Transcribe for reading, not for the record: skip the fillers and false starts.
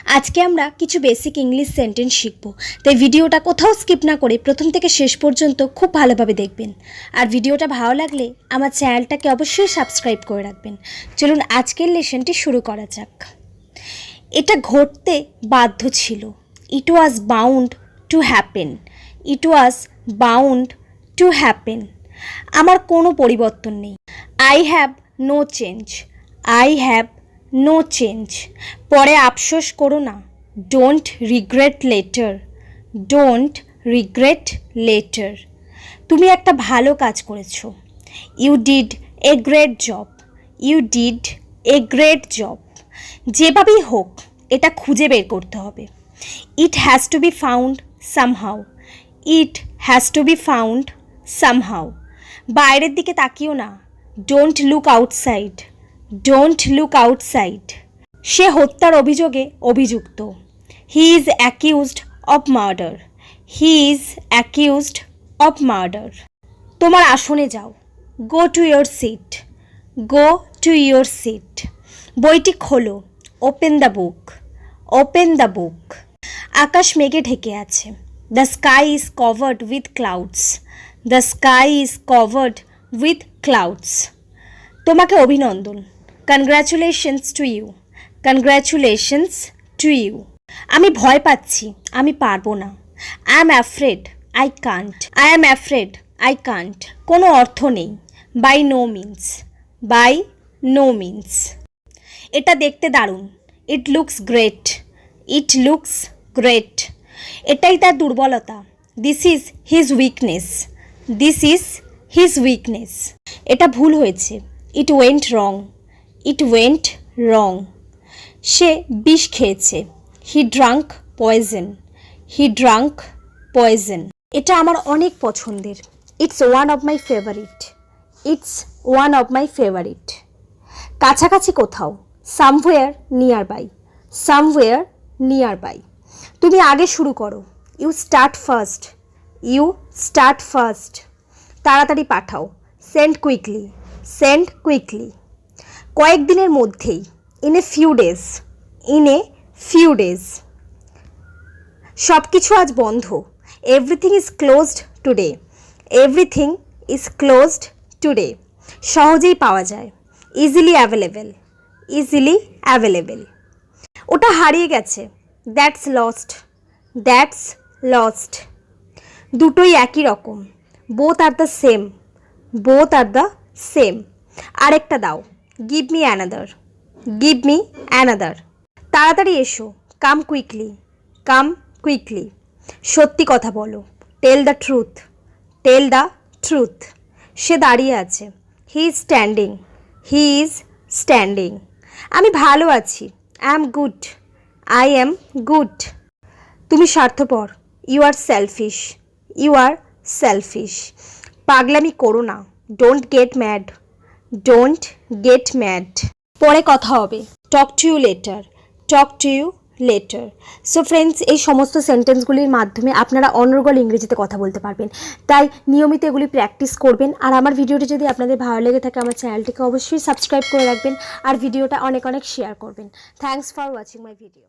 আজকে আমরা কিছু বেসিক ইংলিশ সেন্টেন্স শিখব। তাই ভিডিওটা কোথাও স্কিপ না করে প্রথম থেকে শেষ পর্যন্ত খুব ভালোভাবে দেখবেন। আর ভিডিওটা ভালো লাগলে আমার চ্যানেলটাকে অবশ্যই সাবস্ক্রাইব করে রাখবেন। চলুন আজকের লেসনটি শুরু করা যাক। এটা ঘটতে বাধ্য ছিল। It was bound to happen. It was bound to happen. আমার কোনো পরিবর্তন নেই। I have no change. I have no change. পরে আফসোস করো না। Don't regret later. Don't regret later. তুমি একটা ভালো কাজ করেছো। You did a great job. You did a great job. যেভাবেই হোক এটা খুঁজে বের করতে হবে। It has to be found somehow. It has to be found somehow. বাইরের দিকে তাকিও না। Don't look outside. Don't look outside. সে হত্যার অভিযোগে অভিযুক্ত। He is accused of murder. He is accused of murder. তোমার আসনে যাও। Go to your seat. Go to your seat. বইটি খোলো। Open the book. Open the book. আকাশ মেঘে ঢেকে আছে। The sky is covered with clouds. The sky is covered with clouds. তোমাকে অভিনন্দন। Congratulations to you. Congratulations to you. আমি ভয় পাচ্ছি, আমি পারবো না। I am afraid, I can't. I am afraid, I can't. কোনো অর্থ নেই। By no means. By no means. এটা দেখতে দারুণ। It looks great. It looks great. এটাই তার দুর্বলতা। This is his weakness. This is his weakness. এটা ভুল হয়েছে। It went wrong. It went রং। সে বিষ খেয়েছে। He drank poison. He drank poison. এটা আমার অনেক পছন্দের। It's one of my favourite. It's one of my favourite. কাছাকাছি কোথাও। Somewhere nearby. Somewhere nearby. তুমি আগে শুরু করো। You start first. You start first. তাড়াতাড়ি পাঠাও। Send quickly. Send quickly. কয়েকদিনের মধ্যেই। In a few days. In a few days. সব কিছু আজ বন্ধ। Everything is closed today. Everything is closed today. সহজেই পাওয়া যায়। Easily available. Easily available. ওটা হারিয়ে গেছে। That's lost. That's lost. দুটোই একই রকম। Both are the same. Both are the same. আরেকটা দাও। Give me another. Give me another. তাড়াতাড়ি এসো। Come quickly. Come quickly. সত্যি কথা বলো। Tell the truth. Tell the truth. সে দাঁড়িয়ে আছে। He is standing. He is standing. আমি ভালো আছি। I am good. I am good. তুমি স্বার্থপর। You are shellfish. You are selfish. পাগলামি করো না। Don't get mad. Don't get mad. পরে কথা হবে। Talk to you later. Talk to you later. So friends, এই সমস্ত সেন্টেন্সগুলির মাধ্যমে আপনারা অনর্গল ইংরেজিতে কথা বলতে পারবেন। তাই নিয়মিত এগুলি প্র্যাকটিস করবেন। আর আমার ভিডিওটি যদি আপনাদের ভালো লেগে থাকে আমার চ্যানেলটিকে অবশ্যই সাবস্ক্রাইব করে রাখবেন। আর ভিডিওটা অনেক অনেক শেয়ার করবেন। Thanks for watching my video.